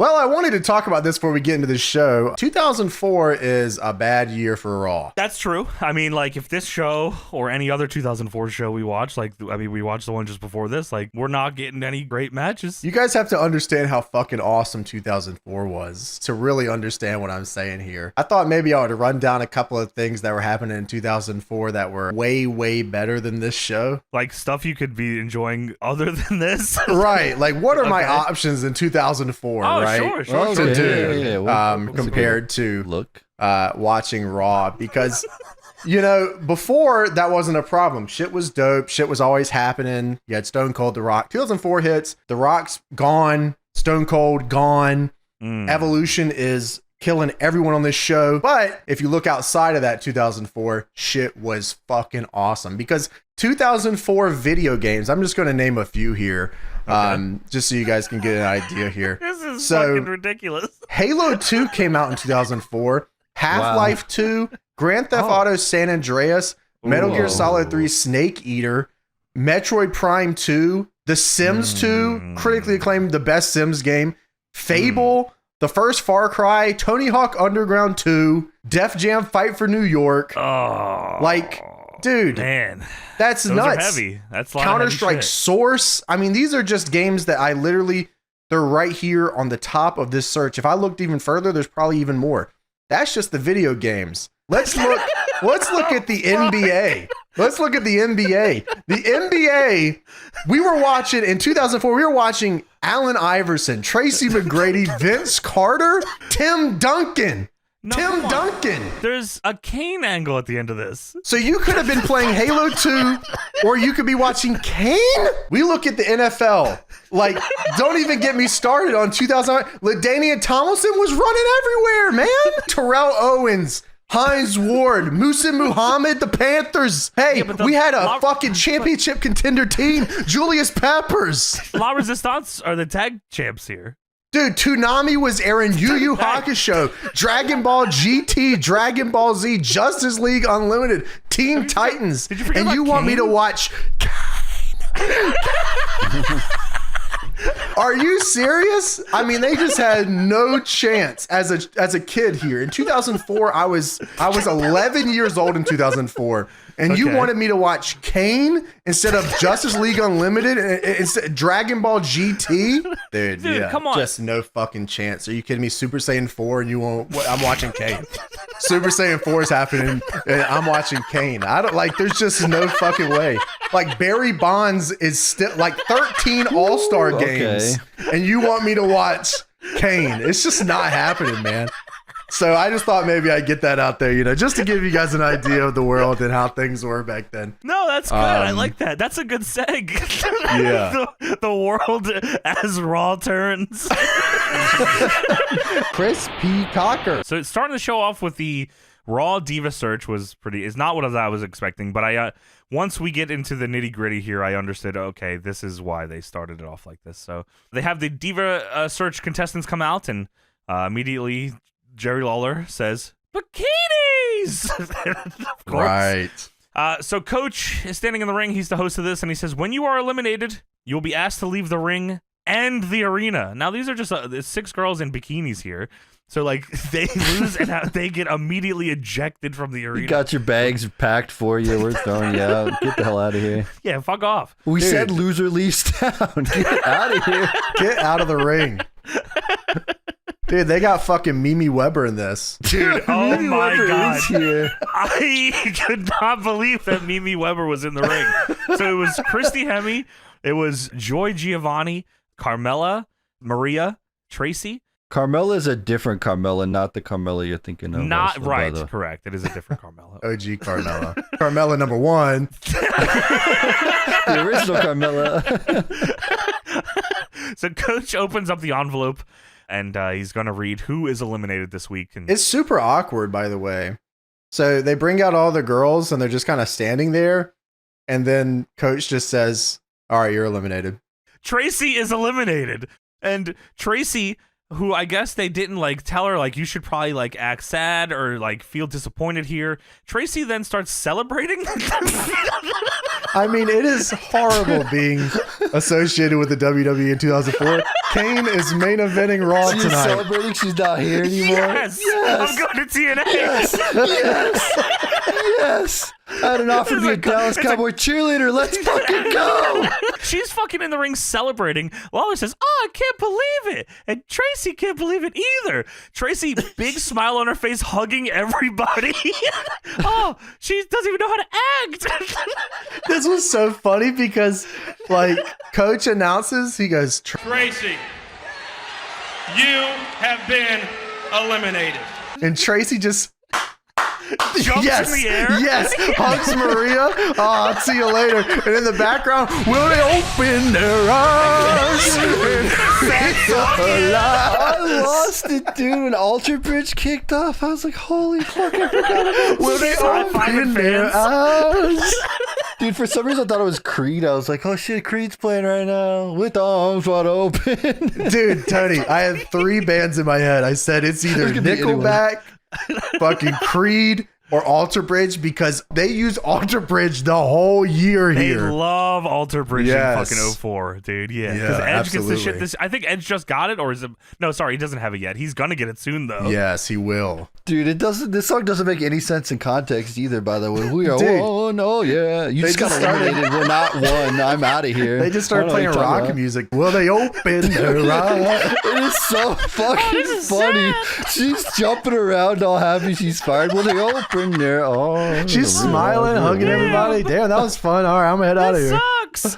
Well, I wanted to talk about this before we get into the show. 2004 is a bad year for Raw. That's true. I mean, like, if this show or any other 2004 show we watched, like, I mean, we watched the one just before this, like, we're not getting any great matches. You guys have to understand how fucking awesome 2004 was to really understand what I'm saying here. I thought maybe I would run down a couple of things that were happening in 2004 that were way, way better than this show. Like, stuff you could be enjoying other than this. Right. Like, what are my options in 2004, right? Sure. To do Yeah. compared to watching Raw, because you know, before that wasn't a problem. Shit was dope. Shit was always happening. You had Stone Cold, The Rock. 2004 hits. The Rock's gone. Stone Cold gone. Evolution is killing everyone on this show. But if you look outside of that 2004, shit was fucking awesome, because 2004 video games, I'm just going to name a few here. Just so you guys can get an idea here. This is fucking ridiculous. Halo 2 came out in 2004. Half-Life 2, Grand Theft Auto San Andreas, Metal Gear Solid 3 Snake Eater, Metroid Prime 2, The Sims 2, critically acclaimed the best Sims game, Fable, the first Far Cry, Tony Hawk Underground 2, Def Jam Fight for New York. Like, dude, man, that's those nuts. Are heavy. That's Counter-Strike Source. I mean, these are just games that I literally, they're right here on the top of this search. If I looked even further, there's probably even more. That's just the video games. Let's look at the NBA. Let's look at the NBA. The NBA, we were watching in 2004, we were watching Allen Iverson, Tracy McGrady, Vince Carter, Tim Duncan. Tim Duncan. There's a Kane angle at the end of this. So you could have been playing Halo 2, or you could be watching Kane? We look at the NFL. Like, don't even get me started on 2000. LaDainian Tomlinson was running everywhere, man. Terrell Owens, Hines Ward, Musa Muhammad, the Panthers. Hey, we had a fucking championship contender team. Julius Peppers. La Resistance are the tag champs here. Dude, Toonami was airing Yu Yu Hakusho, Dragon Ball GT, Dragon Ball Z, Justice League Unlimited, Teen Titans, and you want me to watch Kane? Are you serious? I mean, they just had no chance as a kid here. In 2004, I was 11 years old in 2004. And you wanted me to watch Kane instead of Justice League Unlimited, instead Dragon Ball GT? Dude, yeah, come on. Just no fucking chance. Are you kidding me? Super Saiyan 4 and you won't, I'm watching Kane. Super Saiyan 4 is happening and I'm watching Kane. I don't, like, there's just no fucking way. Like, Barry Bonds is still, like, 13 All-Star games and you want me to watch Kane. It's just not happening, man. So I just thought maybe I'd get that out there, you know, just to give you guys an idea of the world and how things were back then. No, that's good. I like that. That's a good seg. Yeah. the world as Raw turns. Chris P. Cocker. So starting the show off with the Raw Diva search is not what I was expecting, but I once we get into the nitty gritty here, I understood, okay, this is why they started it off like this. So they have the Diva search contestants come out, and immediately Jerry Lawler says, bikinis! Of course. Right. So Coach is standing in the ring. He's the host of this, and he says, when you are eliminated, you'll be asked to leave the ring and the arena. Now, these are just 6 girls in bikinis here. So, like, they lose and they get immediately ejected from the arena. You got your bags packed for you. We're throwing you out. Get the hell out of here. Yeah, fuck off. We said loser leaves town. Get out of here. Get out of the ring. Dude, they got fucking Mimi Weber in this. Dude, oh Mimi my Weber God. is here. I could not believe that Mimi Weber was in the ring. So it was Christy Hemme, it was Joy Giovanni, Carmella, Maria, Tracy. Carmella is a different Carmella, not the Carmella you're thinking of. Not also, right, brother. correct. It is a different Carmella. OG Carmella. Carmella number 1. The original Carmella. So Coach opens up the envelope, and he's going to read who is eliminated this week. And It's super awkward, by the way. So they bring out all the girls, and they're just kind of standing there, and then Coach just says, all right, you're eliminated. Tracy is eliminated. And Tracy, who I guess they didn't like tell her, like, you should probably like act sad or like feel disappointed here. Tracy then starts celebrating. I mean, it is horrible being associated with the WWE in 2004. Kane is main eventing Raw She's tonight. celebrating she's not here anymore. Yes! I'm going to TNA. Yes. I had an offer to be a Dallas Cowboy cheerleader. Let's fucking go. She's fucking in the ring celebrating. Lawler says, "Oh, I can't believe it." And Tracy can't believe it either. Tracy, big smile on her face, hugging everybody. Oh, she doesn't even know how to act. This was so funny because, like, Coach announces, he goes, Tracy, you have been eliminated. and Tracy just Jumps yes, in the air. yes, hugs Maria. Oh, I'll see you later. And in the background, will they open their eyes? I lost it, dude. When Alter Bridge kicked off, I was like, holy fuck, I forgot about it. Will they High-fiving open their fans. eyes? Dude, for some reason I thought it was Creed. I was like, oh shit, Creed's playing right now with arms wide open. Dude, Tony, I had 3 bands in my head. I said it's either It could be anyone. Nickelback, fucking Creed, or Alter Bridge, because they use Alter Bridge the whole year They here. love Alter Bridge Yes. in fucking 04, dude. Yeah, Yeah, because Edge gets the absolutely. shit. I think Edge just got it, or is it? No, sorry, he doesn't have it yet. He's gonna get it soon, though. Yes, he will. Dude, it doesn't. This song doesn't make any sense in context either. By the way, we are. Dude. Oh no, yeah. You They just got just started- eliminated. We're not one. I'm out of here. They just started I don't playing know what you're rock talking music. Will they open their eyes? It is so fucking this is funny. She's jumping around, all happy. She's fired. Will they open their? Oh, She's smiling, hugging everybody. Damn, that was fun. All right, I'm gonna head out of here. Sucks.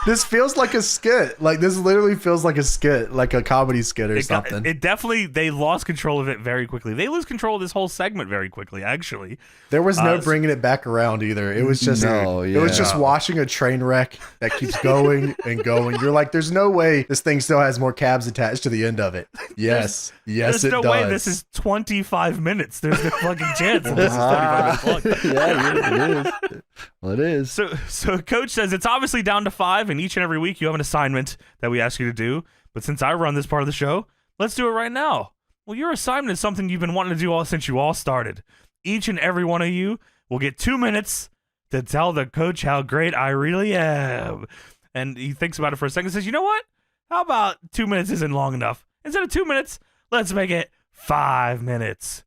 This feels like a skit. Like, this literally feels like a skit, like a comedy skit or something. It definitely, they lost control of it very quickly. They lose control of this whole segment very quickly, actually. There was no bringing it back around either. It was just No, it was yeah. just watching a train wreck that keeps going and going. You're like, there's no way this thing still has more cabs attached to the end of it. Yes, yes, There's it no does. way this is 25 minutes. There's no fucking chance that this is 25 minutes long. Yeah, it is. Well, it is. So Coach says it's obviously down to 5, and each and every week you have an assignment that we ask you to do. But since I run this part of the show, let's do it right now. Well, your assignment is something you've been wanting to do all since you all started. Each and every one of you will get 2 minutes to tell the coach how great I really am. And he thinks about it for a second and says, you know what? How about 2 minutes isn't long enough? Instead of 2 minutes, let's make it 5 minutes.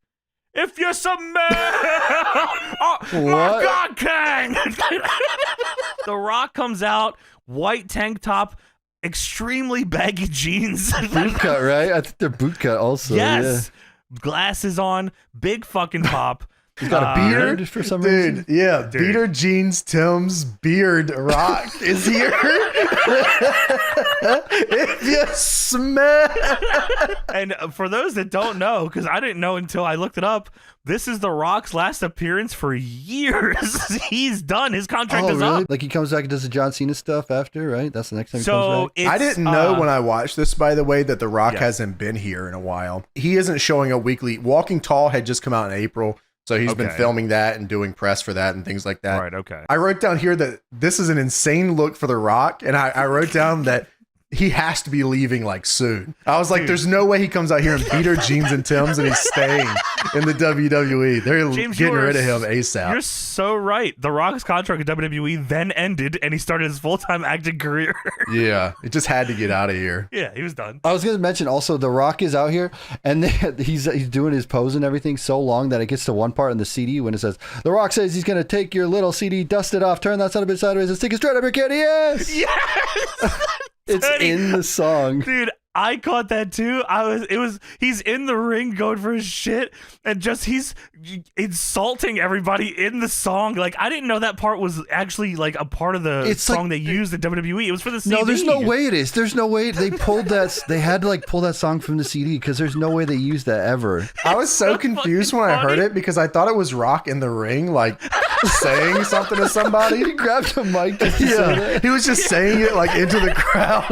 If you submit, oh my What? God, Kang! The Rock comes out, white tank top, extremely baggy jeans. Boot cut, right? I think they're boot cut also. Yes, glasses on, big fucking pop. He's got a beard for some reason. Dude, yeah, beater jeans, Tim's beard rock is here. If you smell. And for those that don't know, because I didn't know until I looked it up, this is The Rock's last appearance for years. He's done. His contract Oh, is really? up. Like he comes back and does the John Cena stuff after, right? That's the next time he So comes back. it's, I didn't know when I watched this, by the way, that The Rock Yeah. hasn't been here in a while. He isn't showing a weekly. Walking Tall had just come out in April, so he's been Okay. filming that and doing press for that and things like that. Right, okay. I wrote down here that this is an insane look for The Rock, and I wrote down that he has to be leaving like soon. I was like, Dude. there's no way he comes out here in beater jeans and Tim's and he's staying in the WWE. They're James, getting you are rid of him You're ASAP. so right. The Rock's contract with WWE then ended, and he started his full-time acting career. Yeah, it just had to get out of here. Yeah, he was done. I was going to mention also The Rock is out here and he's doing his pose and everything so long that it gets to one part in the CD when it says, The Rock says he's going to take your little CD, dust it off, turn that son of a bitch sideways and stick it straight up your kitty ass. Yes! It's Tony. in the song. Dude, I caught that too. He's in the ring going for his shit, and just he's insulting everybody in the song. Like, I didn't know that part was actually like a part of the It's song like- they used in WWE. It was for the CD. No, there's no way it is. There's no way they pulled that. They had to like pull that song from the CD because there's no way they used that ever. I was so confused when I heard funny. it because I thought it was Rock in the ring, like saying something to somebody. He grabbed a mic just to say Yeah, that. he was just saying it like into the crowd.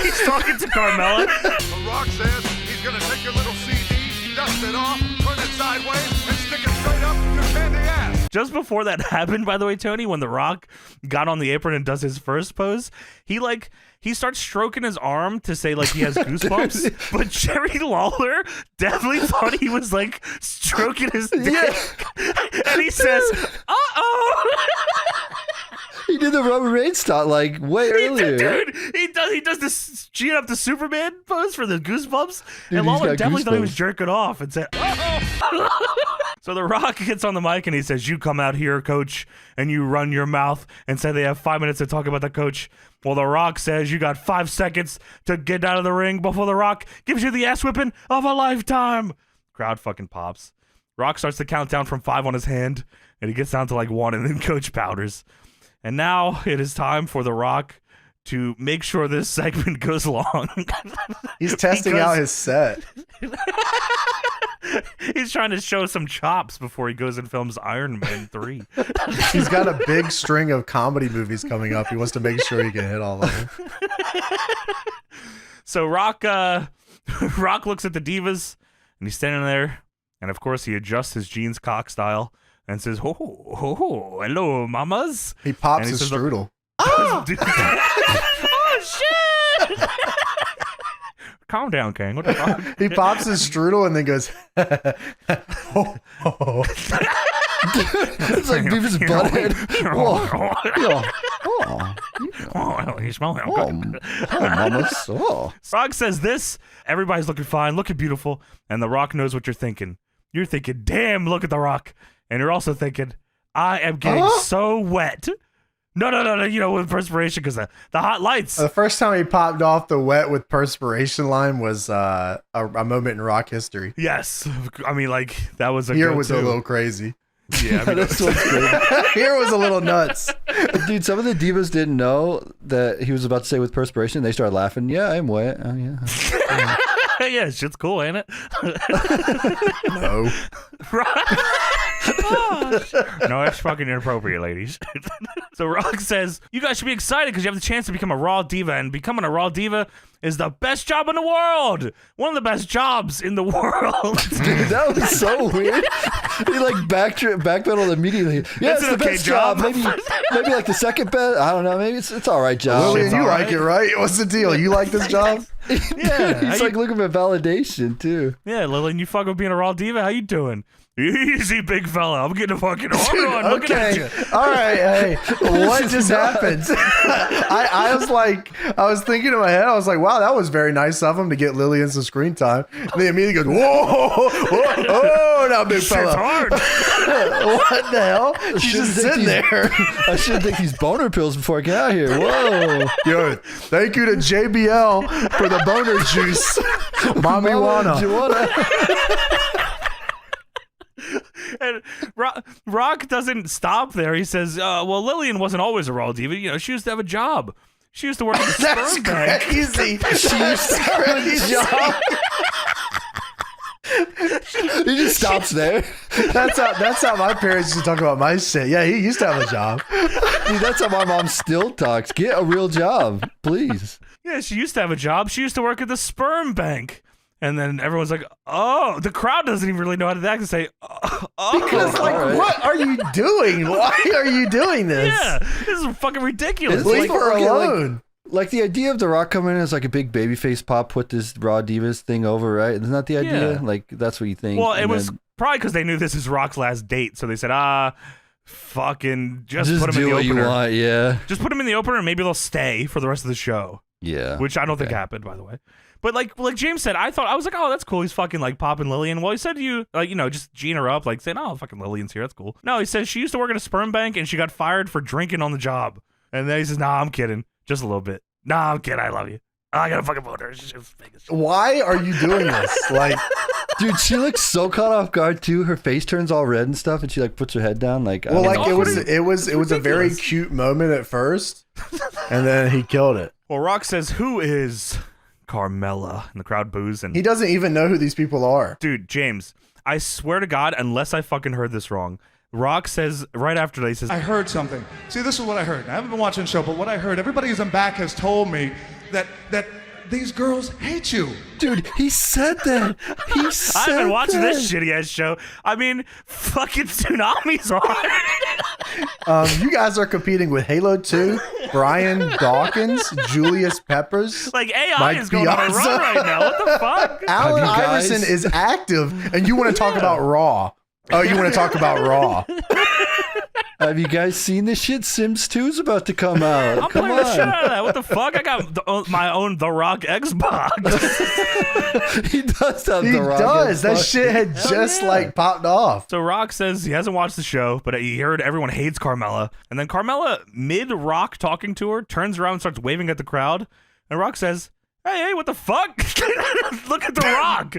He's talking to Carmella. The Rock says he's gonna take your little CD, dust it off, turn it sideways, and stick it straight up your candy ass. Just before that happened, by the way, Tony, when The Rock got on the apron and does his first pose, he starts stroking his arm to say like he has goosebumps, but Jerry Lawler definitely thought he was like stroking his dick, and he says, "Uh-oh." He did the rubber rain stop like way earlier. Dude, he does this G'ing up the Superman pose for the goosebumps. Dude, and Lawler he's got definitely thought he was goosebumps. jerking off and said, So The Rock gets on the mic and he says, you come out here, coach, and you run your mouth and say they have 5 minutes to talk about the coach. Well, The Rock says you got 5 seconds to get out of the ring before The Rock gives you the ass whipping of a lifetime. Crowd fucking pops. Rock starts to count down from 5 on his hand, and he gets down to like 1, and then coach powders. And now it is time for The Rock to make sure this segment goes long. He's testing out his set. He's trying to show some chops before he goes and films Iron Man 3. He's got a big string of comedy movies coming up. He wants to make sure he can hit all of them. So Rock looks at the Divas, and he's standing there, and of course he adjusts his jeans cock style and says, "Oh, hello, mamas." He pops And he his says, strudel. Oh shit! Calm down, King. What the fuck? He pops his strudel and then goes, It's like Beavis Butthead. Oh, you smell it. Mamas. Oh. Rock says this. Everybody's looking fine, looking beautiful, and The Rock knows what you're thinking. You're thinking, damn, look at The Rock. And you're also thinking, I am getting so wet. No, you know, with perspiration because the hot lights. The first time he popped off the wet with perspiration line was a moment in rock history. Yes. I mean, like, that was a Here go-to. was a little crazy. Yeah, I mean, This one's good. Here was a little nuts. Dude, some of the Divas didn't know that he was about to say with perspiration. They started laughing. Yeah, I'm wet. Oh, yeah. yeah, shit's cool, ain't it? No. No, that's fucking inappropriate, ladies. So Rock says, you guys should be excited because you have the chance to become a Raw Diva, and becoming a Raw Diva is the best job in the world. One of the best jobs in the world. Dude, that was so weird. He like backpedaled immediately. Yeah, it's an the okay best job. job. Maybe like the second best. I don't know. Maybe it's all right job. Lillian, you all like right. it, right? What's the deal? You like this job? Yeah, He's like looking for validation too. Yeah, Lillian, you fuck with being a Raw Diva? How you doing? Easy, big fella. I'm getting a fucking hard on looking at you. All right. Hey, what just happened? I was thinking in my head, I was like, wow, that was very nice of him to get Lillian some screen time. And he immediately goes, whoa, now big Shit's fella. hard. What the hell? She's just sitting there. I should take these boner pills before I get out here. Whoa. Yo, thank you to JBL for the boner juice. Mommy wanna. And Rock doesn't stop there. He says, well, Lillian wasn't always a Raw Diva. You know, she used to have a job. She used to work at the That's sperm bank. crazy. She used to have a job. He just stops there. That's how my parents used to talk about my shit. Yeah, he used to have a job. Dude, that's how my mom still talks. Get a real job, please. Yeah, she used to have a job. She used to work at the sperm bank. And then everyone's like, oh, the crowd doesn't even really know how to act and say, oh. Because, like, what are you doing? Why are you doing this? Yeah, this is fucking ridiculous. It's Leave like- her okay, alone. Like the idea of The Rock coming in as like a big babyface pop, put this Raw Divas thing over, right? Isn't that the idea? Yeah. Like that's what you think. Well, it And was then probably because they knew this is Rock's last date. So they said, fucking just just put him in do the what opener. you want. Yeah, Just put him in the opener and maybe they'll stay for the rest of the show. yeah. Which I don't think Okay. happened, by the way. But like James said, I was like, oh, that's cool. He's fucking like popping Lillian. Well, he said just Gene her up, like saying, oh, fucking Lillian's here. That's cool. No, he says she used to work at a sperm bank and she got fired for drinking on the job. And then he says, nah, I'm kidding. Just a little bit. Nah, I'm kidding. I love you. I got a fucking boner. She's just fake as shit. Why are you doing this? Like, Dude, she looks so caught off guard too. Her face turns all red and stuff, and she like puts her head down. Like, I well, don't like know. it was a very ridiculous. cute moment at first, and then he killed it. Well, Rock says, who is Carmella? And the crowd boos. And He doesn't even know who these people are. dude, James, I swear to God, unless I fucking heard this wrong, Rock says right after that, he says, I heard something. See, this is what I heard. I haven't been watching the show, but what I heard, everybody who's in back has told me that these girls hate you. Dude, he said that. He said I've been watching that. this shitty ass show. I mean, fucking Tsunami's on. You guys are competing with Halo 2, Brian Dawkins, Julius Peppers. Like AI Mike is going on a Piazza. run right now. What the fuck? Allen Have you guys- Iverson is active, and you want to talk about Raw. Oh, you want to talk about Raw. Have you guys seen this shit? Sims 2's about to come out. I'm Come playing the shit on. out of that. What the fuck? I got my own The Rock Xbox. He does have He the Rock. does. That Xbox. shit had just like popped off. So Rock says he hasn't watched the show, but he heard everyone hates Carmella. And then Carmella, mid-Rock talking to her, turns around and starts waving at the crowd. And Rock says, hey, what the fuck? Look at The Rock.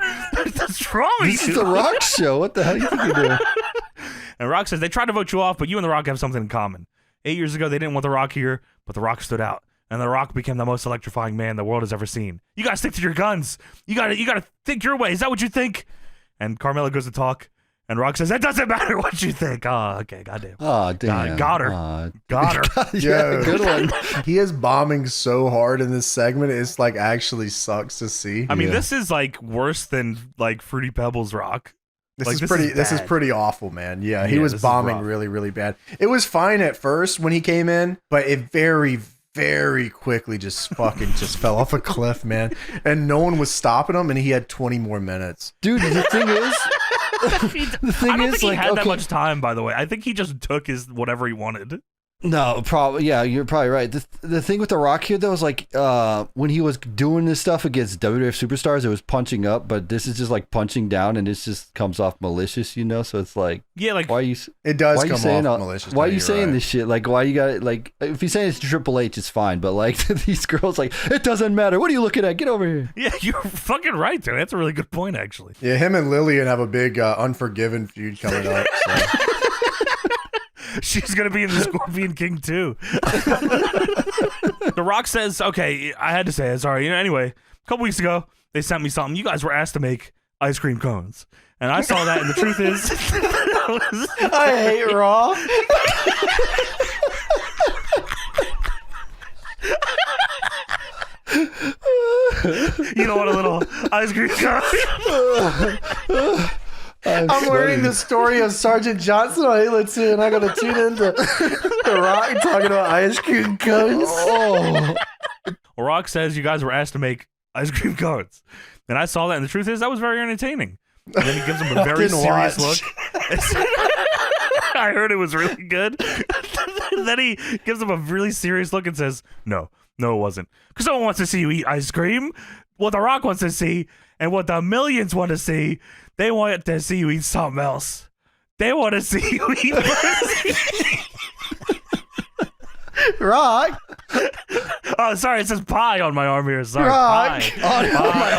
What's wrong with This you? is the Rock show. What the hell do you think you're doing? And Rock says, they tried to vote you off, but you and The Rock have something in common. 8 years ago, they didn't want The Rock here, but The Rock stood out. And The Rock became the most electrifying man the world has ever seen. You gotta stick to your guns. You gotta think your way. Is that what you think? And Carmella goes to talk, and Rock says, it doesn't matter what you think. Oh, okay, goddamn. Oh, damn. Got her. Aw. Got her. Yeah, good one. He is bombing so hard in this segment. It's like actually sucks to see. I mean, Yeah. this is like worse than like Fruity Pebbles Rock. This Like, is this pretty. is This is bad. pretty awful, man. Yeah, he Yeah, was this is bombing rough. really, really bad. It was fine at first when he came in, but it very, very quickly just fucking just fell off a cliff, man. And no one was stopping him, and he had 20 more minutes. Dude, the thing is, the thing I don't is, think he like, had that okay. much time, by the way. I think he just took his whatever he wanted. No, probably. Yeah, you're probably right. The thing with The Rock here, though, is like when he was doing this stuff against WWF superstars, it was punching up, but this is just like punching down, and it just comes off malicious, you know? So it's like, Yeah, like why are you? It does Why are you come saying off malicious. Why are no, you you're saying right. this shit? Like, why you got it? Like, if you're saying it's Triple H, it's fine. But like these girls, like, it doesn't matter. What are you looking at? Get over here. yeah, you're fucking right, dude. That's a really good point, actually. Yeah, him and Lillian have a big Unforgiven feud coming up. So. She's gonna be in the Scorpion King too. The Rock says, "Okay, I had to say it. Sorry." Anyway, a couple weeks ago, they sent me something. You guys were asked to make ice cream cones, and I saw that. And the truth is, I hate Raw. you don't want a little ice cream cone. I'm learning the story of Sergeant Johnson on Halo 2, and I gotta tune into The Rock talking about ice cream cones. Oh, Well, Rock says you guys were asked to make ice cream cones, and I saw that. And the truth is, that was very entertaining. And then he gives him a very Didn't serious watch. look. I heard it was really good. Then he gives him a really serious look and says, no, it wasn't. Because no one wants to see you eat ice cream. What The Rock wants to see, and what the millions want to see, they want to see you eat something else. They want to see you eat Rock. Oh, sorry, it says pie on my arm here. Sorry, Rock. pie.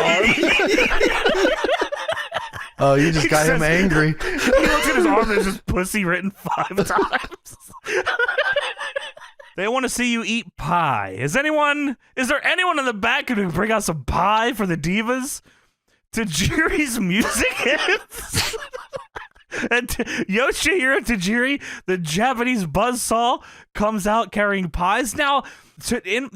Oh, you just got him says- angry. He looks at his arm, there's just pussy written 5 times. They want to see you eat pie. Is there anyone in the back who can bring out some pie for the divas? Tajiri's music hits. And Yoshihiro Tajiri, the Japanese buzzsaw, comes out carrying pies. Now, in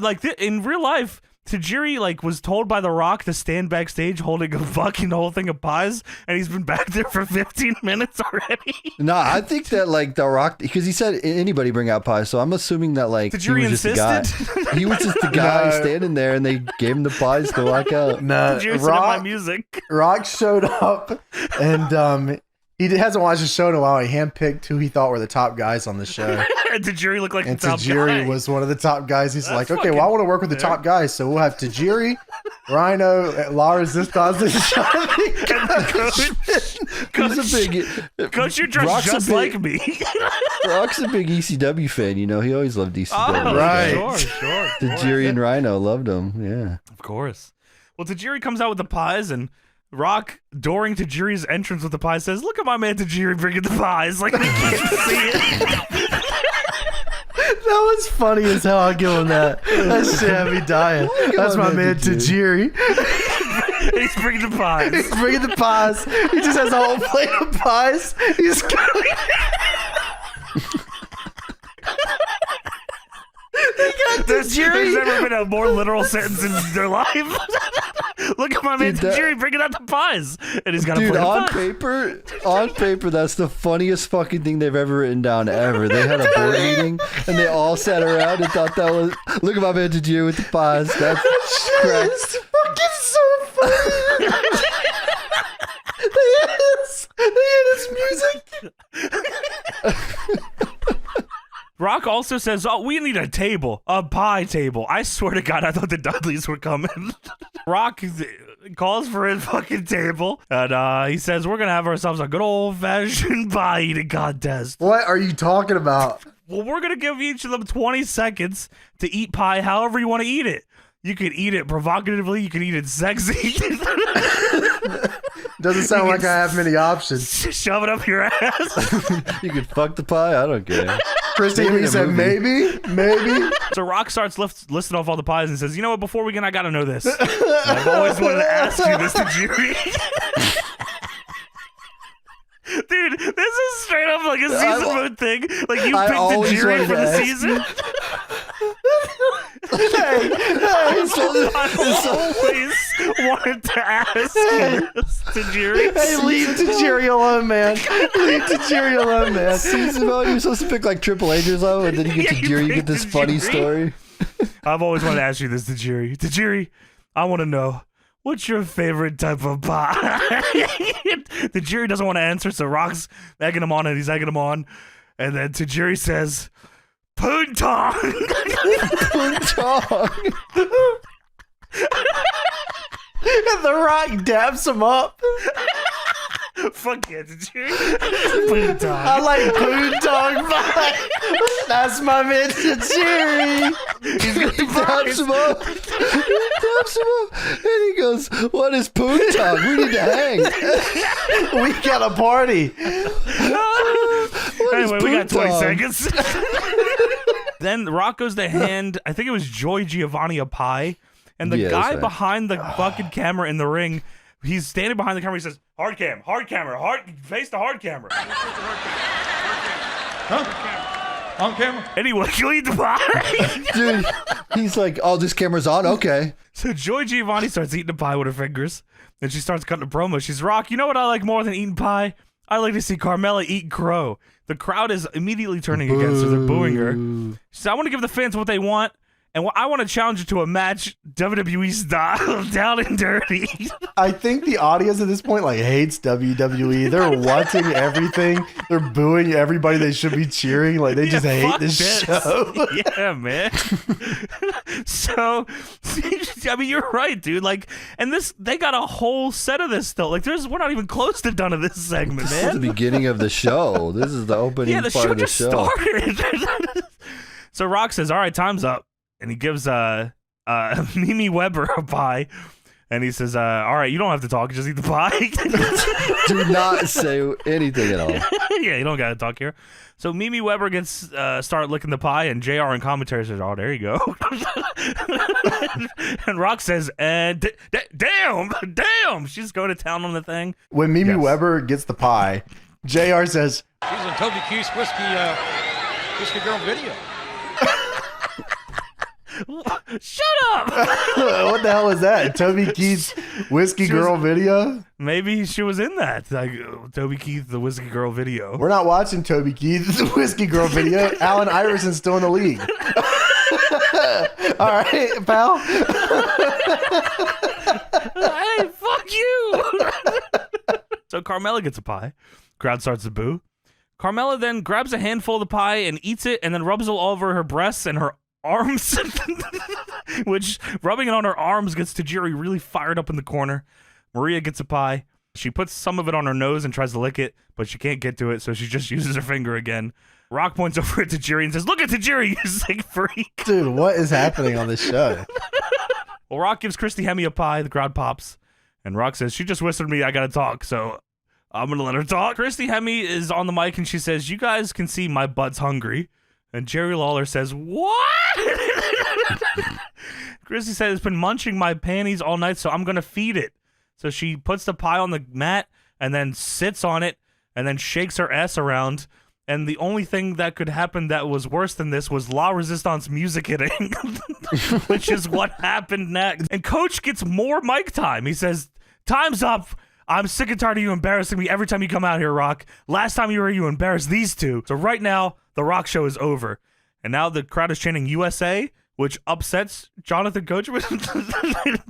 real life, Tajiri was told by The Rock to stand backstage holding a fucking whole thing of pies, and he's been back there for 15 minutes already. no, I think that The Rock, because he said anybody bring out pie, so I'm assuming that Tajiri he was just the guy. insisted? He was just the guy No. standing there, and they gave him the pies to walk out. No, Tajiri said my music. Rock showed up, and he hasn't watched the show in a while. He handpicked who he thought were the top guys on the show. And Tajiri looked like And the top Tajiri guy. was one of the top guys. He's That's like, okay, well, I want to work with the top guys. So we'll have Tajiri, Rhino, La Resistance, and He's a big Coach, you dress Rock's a just big- like me. Rock's a big ECW fan. You know, he always loved ECW. Oh, Right. Sure. Tajiri and Rhino loved him. Yeah. Of course. Well, Tajiri comes out with the pies, and Rock, during Tajiri's entrance with the pies, says, "Look at my man Tajiri bringing the pies." Like, we can't see it. that was funny as hell. I'll give him that. That shit had me dying. That's my man Tajiri. He's bringing the pies. He's bringing the pies. He just has a whole plate of pies. He's going. There's never been a more literal sentence in their life. Look at my man Dude, that- Tajiri bringing out the pies, and he's got a Dude, plate of on pies. paper, that's the funniest fucking thing they've ever written down ever. They had a board meeting and they all sat around and thought that was, look at my man Tajiri with the pies. That's correct. It's fucking so funny. They hit his music. also says, oh, we need a table, a pie table. I swear to God, I thought the Dudleys were coming. Rock calls for his fucking table, and he says, we're going to have ourselves a good old-fashioned pie eating contest. What are you talking about? Well, we're going to give each of them 20 seconds to eat pie however you want to eat it. You could eat it provocatively. You could eat it sexy. Doesn't sound like I have many options. Shove it up your ass. You could fuck the pie. I don't care. Christy, he said maybe. So Rock starts listing off all the pies and says, you know what, before we begin, I got to know this. I've always wanted to ask you this, J. Dude, this is straight up like a season mode thing. Like you picked the jury for the season. Hey, I always wanted to ask you this to Jerry. Hey, leave to Jerry alone, man. Leave to Jerry alone, man. Season mode, you're supposed to pick like Triple H's though, and then you get to Jerry, you get this funny story. I've always wanted to ask you this to Jerry. To Jerry, I want to know, what's your favorite type of pie? The Jerry doesn't want to answer, so Rock's egging him on, and he's egging him on. And then Tajiri says, Poontong! Poontong! And The Rock dabs him up. Fuck yeah, Tajiri. Poontong. I like Poontong pie. That's my man, Tajiri. He's gonna He taps him up. He taps him up. And he goes, what is Poontong? We need to hang. We got a party. Anyway, we got 20 seconds. Then Rock goes to hand, I think it was Joy Giovanni a pie, and the guy behind the fucking camera in the ring, he's standing behind the camera, he says, hard camera, face the hard camera. Huh? On camera? Anyway, you eat the pie. Dude, he's like, oh, this camera's on? Okay. So Joy Giovanni starts eating the pie with her fingers, and she starts cutting a promo. She's, Rock, you know what I like more than eating pie? I like to see Carmella eat crow. The crowd is immediately turning against her. They're booing her. She said, I want to give the fans what they want, and I want to challenge her to a match WWE style, down and dirty. I think the audience at this point like hates WWE. They're watching everything. They're booing everybody they should be cheering. Like they just hate this show. Yeah, man. So, I mean, you're right, dude. Like, and they got a whole set of this still. Like, we're not even close to done of this segment, This man. is the beginning of the show. This is the opening part of the show. Started. So Rock says, all right, time's up. And he gives Mimi Weber a pie. And he says, all right, you don't have to talk. Just eat the pie. Do not say anything at all. Yeah, you don't got to talk here. So Mimi Weber gets start licking the pie, and JR in commentary says, oh, there you go. And Rock says, damn, she's going to town on the thing. When Mimi Weber gets the pie, JR says, she's in Toby Keith's Whiskey Girl video. Shut up! what the hell is that? Toby Keith's Whiskey Girl video? Maybe she was in that. Like, Toby Keith, the Whiskey Girl video. We're not watching Toby Keith's Whiskey Girl video. Alan Iverson's still in the league. All right, pal. Hey, fuck you! So Carmella gets a pie. Crowd starts to boo. Carmella then grabs a handful of the pie and eats it, and then rubs it all over her breasts and her arms, which rubbing it on her arms gets Tajiri really fired up in the corner. Maria gets a pie. She puts some of it on her nose and tries to lick it, but she can't get to it, so she just uses her finger again. Rock points over at Tajiri and says, look at Tajiri, you sick freak. Dude, what is happening on this show? Well, Rock gives Christy Hemme a pie. The crowd pops. And Rock says, she just whispered me I gotta talk, so I'm gonna let her talk. Christy Hemme is on the mic and she says, you guys can see my butt's hungry. And Jerry Lawler says, what? Christy says, it's been munching my panties all night, so I'm going to feed it. So she puts the pie on the mat and then sits on it and then shakes her ass around. And the only thing that could happen that was worse than this was La Resistance music hitting, which is what happened next. And Coach gets more mic time. He says, time's up. I'm sick and tired of you embarrassing me every time you come out here, Rock. Last time you were here, you embarrassed these two. So right now, the Rock show is over. And now the crowd is chanting USA, which upsets Jonathan Coachman.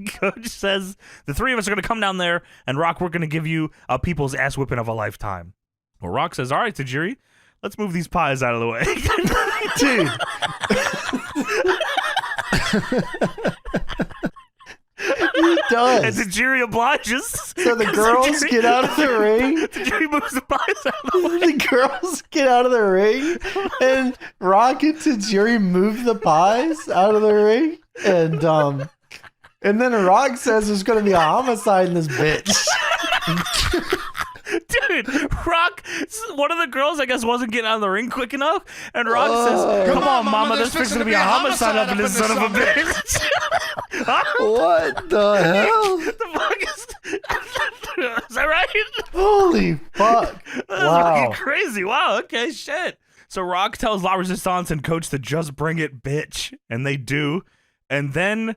Coach says, the three of us are going to come down there, and Rock, we're going to give you a people's ass whipping of a lifetime. Well, Rock says, all right, Tajiri, let's move these pies out of the way. Dude. He does. And Tajiri obliges. So the girls get out of the ring. Tajiri moves the pies out of the way. The girls get out of the ring, and Rock and Tajiri move the pies out of the ring, and then Rock says there's going to be a homicide in this bitch. Dude, Rock, one of the girls, I guess, wasn't getting out of the ring quick enough, and Rock says, come on, mama, there's fixing to be a homicide up in this son of a bitch. What the hell? The fuck is that right? Holy fuck. That's Wow. fucking crazy. Wow, okay, shit. So Rock tells La Resistance and Coach to just bring it, bitch. And they do. And then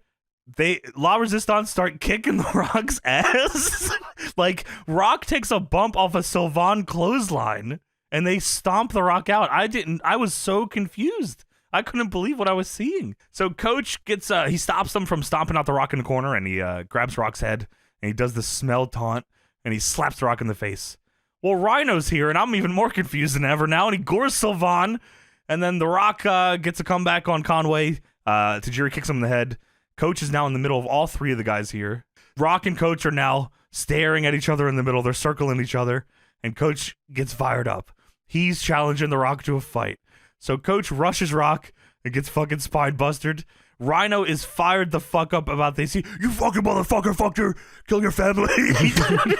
La Resistance start kicking the Rock's ass. Like, Rock takes a bump off a 𝗀𝗏 clothesline, and they stomp the Rock out. I was so confused. I couldn't believe what I was seeing. So Coach gets, he stops them from stomping out the Rock in the corner, and he grabs Rock's head, and he does the smell taunt, and he slaps the Rock in the face. Well, Rhino's here, and I'm even more confused than ever now, and he gores 𝗀𝗏, and then the Rock gets a comeback on Conway. Tajiri kicks him in the head. Coach is now in the middle of all three of the guys here. Rock and Coach are now staring at each other in the middle. They're circling each other, and Coach gets fired up. He's challenging the Rock to a fight. So Coach rushes Rock and gets fucking spine busted. Rhino is fired the fuck up about this. You fucking motherfucker, kill your family.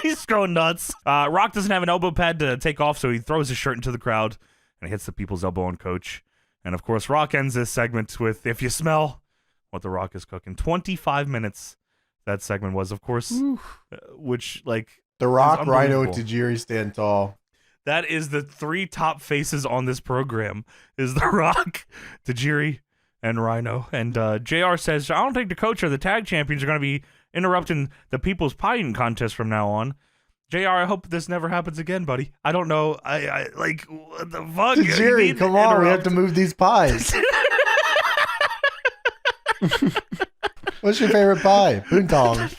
He's going nuts. Rock doesn't have an elbow pad to take off, so he throws his shirt into the crowd and hits the people's elbow on Coach. And of course, Rock ends this segment with, if you smell what the Rock is cooking. 25 minutes that segment was, of course, which, like, The Rock, is Rhino, and unbelievable. Tajiri stand tall. That is the three top faces on this program, is The Rock, Tajiri, and Rhino. And JR says, I don't think the Coach or the tag champions are going to be interrupting the people's pie eating contest from now on. JR, I hope this never happens again, buddy. I don't know. I like, what the fuck? Tajiri, come on, we have to move these pies. What's your favorite pie? Poontong.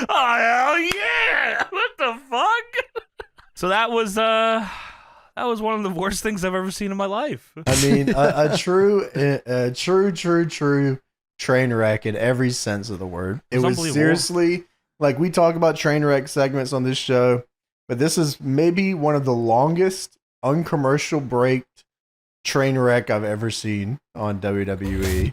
Oh, hell yeah! What the fuck? So that was one of the worst things I've ever seen in my life. I mean, a true train wreck in every sense of the word. It was unbelievable. seriously, like, we talk about train wreck segments on this show, but this is maybe one of the longest uncommercial breaked train wreck I've ever seen on WWE.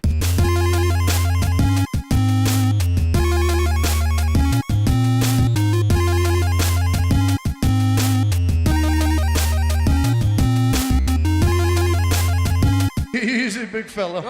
Easy, big fella.